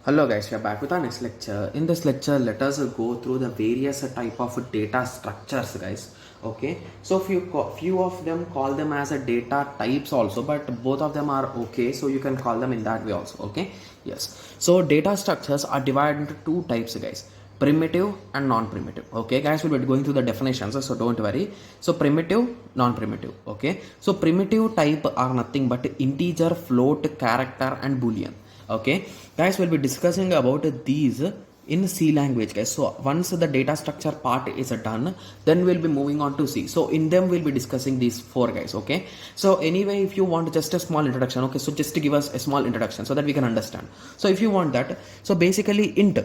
Hello guys, we are back with our next lecture. In this lecture, let us go through the various type of data structures, guys. Okay, so few of them call them as a data types also, but both of them are okay. So you can call them in that way also. Okay, yes. So data structures are divided into two types, guys. Primitive and non-primitive. Okay, guys, we'll be going through the definitions, so don't worry. So primitive, non-primitive. Okay, so primitive type are nothing but integer, float, character, and boolean. Okay, guys, we'll be discussing about these in C language, guys. So once the data structure part is done, then we'll be moving on to C. So in them we'll be discussing these four, guys. Okay, so anyway, if you want just a small introduction, okay, so just to give us a small introduction so that we can understand. So if you want that, so basically int,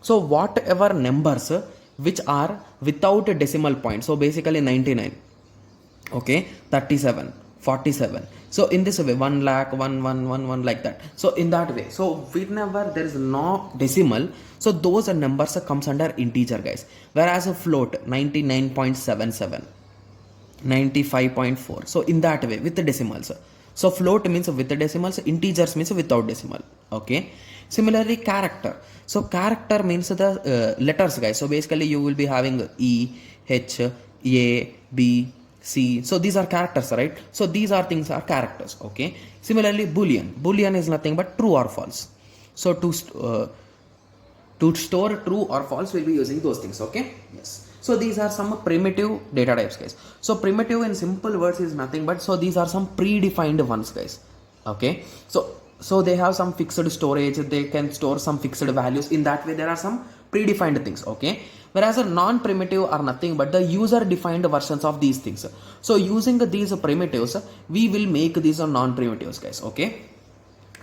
so whatever numbers which are without a decimal point, so basically 99, okay, 37, 47. So in this way, 1 lakh, 1 like that. So in that way, so whenever there is no decimal, so those numbers comes under integer, guys. Whereas a float 99.77, 95.4. So in that way with the decimals. So float means with the decimals, integers means without decimal. Okay. Similarly, character. So character means the letters, guys. So basically you will be having E, H, A, B, C. So these are characters, right? So these are things are characters. Okay. Similarly, boolean. Boolean is nothing but true or false. So to store true or false, we'll be using those things. Okay. Yes. So these are some primitive data types, guys. So primitive in simple words is nothing but, so these are some predefined ones, guys. Okay. So they have some fixed storage. They can store some fixed values. In that way, there are some predefined things. Okay. Whereas a non-primitive are nothing but the user-defined versions of these things. So using these primitives, we will make these non-primitives, guys. Okay.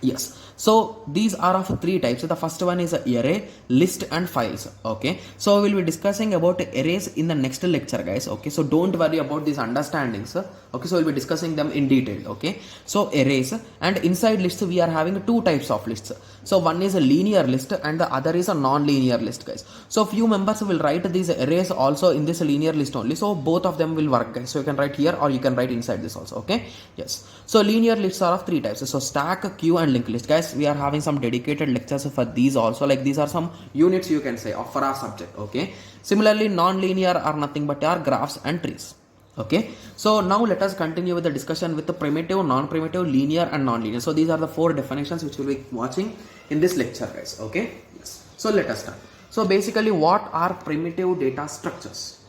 Yes. So these are of three types. So the first one is array, list, and files. Okay. So we'll be discussing about arrays in the next lecture, guys. Okay. So don't worry about these understandings. Okay. So we'll be discussing them in detail. Okay. So arrays, and inside lists we are having two types of lists. So one is a linear list and the other is a non-linear list, guys. So few members will write these arrays also in this linear list only. So both of them will work, guys. So you can write here or you can write inside this also. Okay. Yes. So linear lists are of three types. So stack, queue, and linked list, guys. We are having some dedicated lectures for these also. Like these are some units you can say for our subject. Okay. Similarly, non-linear are nothing but are graphs and trees. Okay, so now let us continue with the discussion with the primitive, non-primitive, linear, and non-linear. So these are the four definitions which we'll be watching in this lecture, guys. Okay, yes. So let us start. So basically, what are primitive data structures?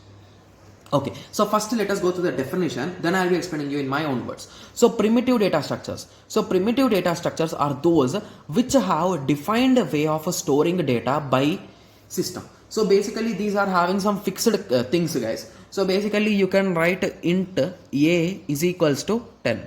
Okay, so first let us go to the definition, then I'll be explaining you in my own words. So primitive data structures. So primitive data structures are those which have defined a way of storing data by system. So basically these are having some fixed things, guys. So basically you can write int a is equals to 10.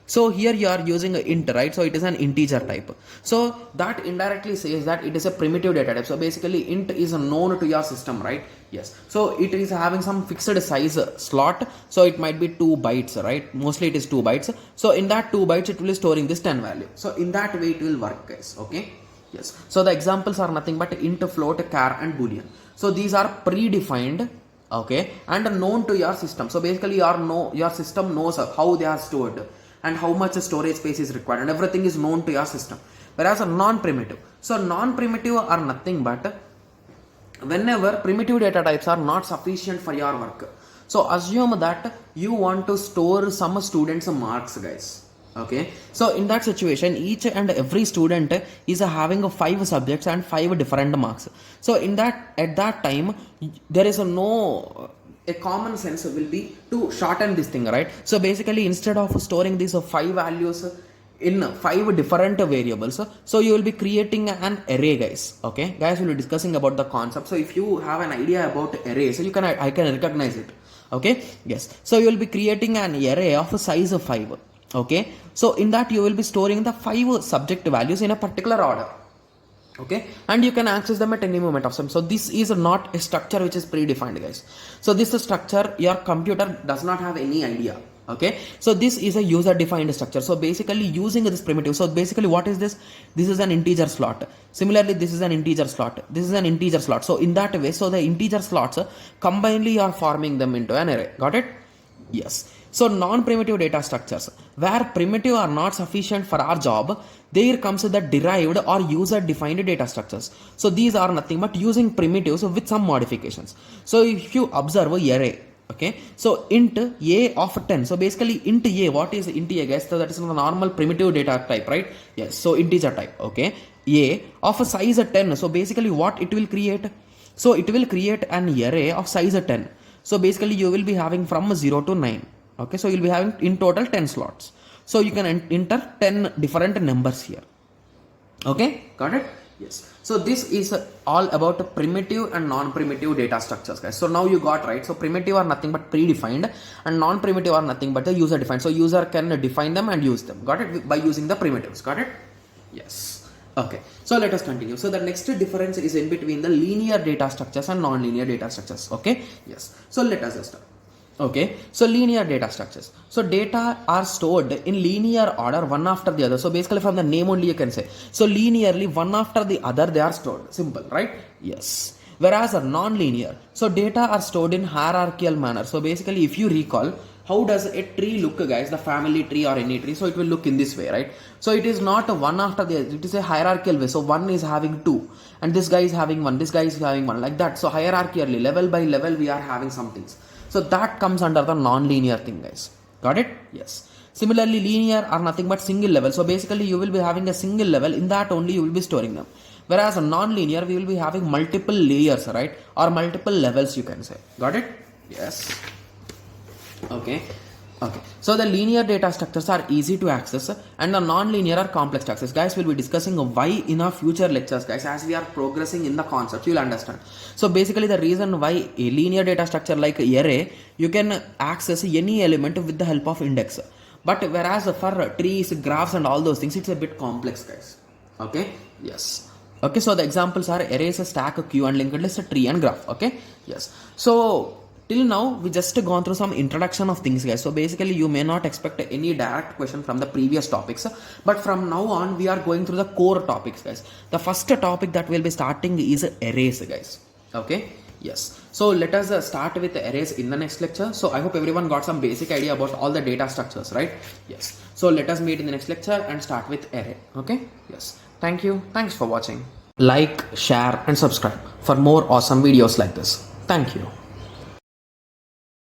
So here you are using a int, right? So it is an integer type. So that indirectly says that it is a primitive data type. So basically int is known to your system, right? Yes. So it is having some fixed size slot. So it might be 2 bytes, right? Mostly it is 2 bytes. So in that 2 bytes it will be storing this 10 value. So in that way it will work, guys. Okay. Yes. So the examples are nothing but int, float, char, and boolean. So these are predefined, okay, and known to your system. So basically your system knows how they are stored and how much storage space is required, and everything is known to your system. Whereas a non-primitive. So non-primitive are nothing but whenever primitive data types are not sufficient for your work. So assume that you want to store some students' marks, guys. Okay, so in that situation, each and every student is having 5 subjects and 5 different marks. So in that, at that time, there is a common sense will be to shorten this thing, right? So basically, instead of storing these 5 values in 5 different variables, so you will be creating an array, guys. Okay, guys, we'll be discussing about the concept. So if you have an idea about arrays, so I can recognize it. Okay, yes. So you will be creating an array of size 5. Okay, so in that you will be storing the 5 subject values in a particular order. Okay, and you can access them at any moment of time. So this is not a structure which is predefined, guys. So this structure your computer does not have any idea. Okay, so this is a user defined structure. So basically using this primitive, so basically what is this? This is an integer slot. Similarly, this is an integer slot. This is an integer slot. So in that way, so the integer slots combinedly are forming them into an array. Got it? Yes. So non-primitive data structures, where primitive are not sufficient for our job, there comes the derived or user-defined data structures. So these are nothing but using primitives with some modifications. So if you observe array, okay, so int a of 10. So basically int a, what is int a, guys? So that is the normal primitive data type, right? Yes, so integer type, okay, a of a size 10. So basically what it will create? So it will create an array of size 10. So basically you will be having from 0 to 9. Okay, so you'll be having in total 10 slots. So you can enter 10 different numbers here. Okay, got it? Yes. So this is all about primitive and non-primitive data structures, guys. So now you got, right? So primitive are nothing but predefined and non-primitive are nothing but the user defined. So user can define them and use them. Got it? By using the primitives. Got it? Yes. Okay. So let us continue. So the next difference is in between the linear data structures and non-linear data structures. Okay. Yes. So let us start. Okay, so linear data structures. So data are stored in linear order, one after the other. So basically from the name only you can say. So linearly one after the other they are stored. Simple, right? Yes. Whereas a non-linear, so data are stored in hierarchical manner. So basically if you recall, how does a tree look, guys? The family tree or any tree. So it will look in this way, right? So it is not a one after the other. It is a hierarchical way. So one is having two and this guy is having one. This guy is having one, like that. So hierarchically, level by level we are having some things. So that comes under the non-linear thing, guys. Got it? Yes. Similarly, linear are nothing but single level. So basically you will be having a single level, in that only you will be storing them. Whereas a non-linear, we will be having multiple layers, right? Or multiple levels you can say. Got it? Yes. Okay. Okay. So the linear data structures are easy to access and the non-linear are complex to access. Guys, we'll be discussing why in our future lectures, guys, as we are progressing in the concept, you'll understand. So basically the reason why a linear data structure like array, you can access any element with the help of index. But whereas for trees, graphs and all those things, it's a bit complex, guys. Okay. Yes. Okay. So the examples are arrays, stack, queue and linked list, tree and graph. Okay. Yes. So till now, we just gone through some introduction of things, guys. So basically, you may not expect any direct question from the previous topics, but from now on, we are going through the core topics, guys. The first topic that we'll be starting is arrays, guys. Okay. Yes. So let us start with arrays in the next lecture. So I hope everyone got some basic idea about all the data structures, right? Yes. So let us meet in the next lecture and start with array. Okay. Yes. Thank you. Thanks for watching. Like, share and subscribe for more awesome videos like this. Thank you.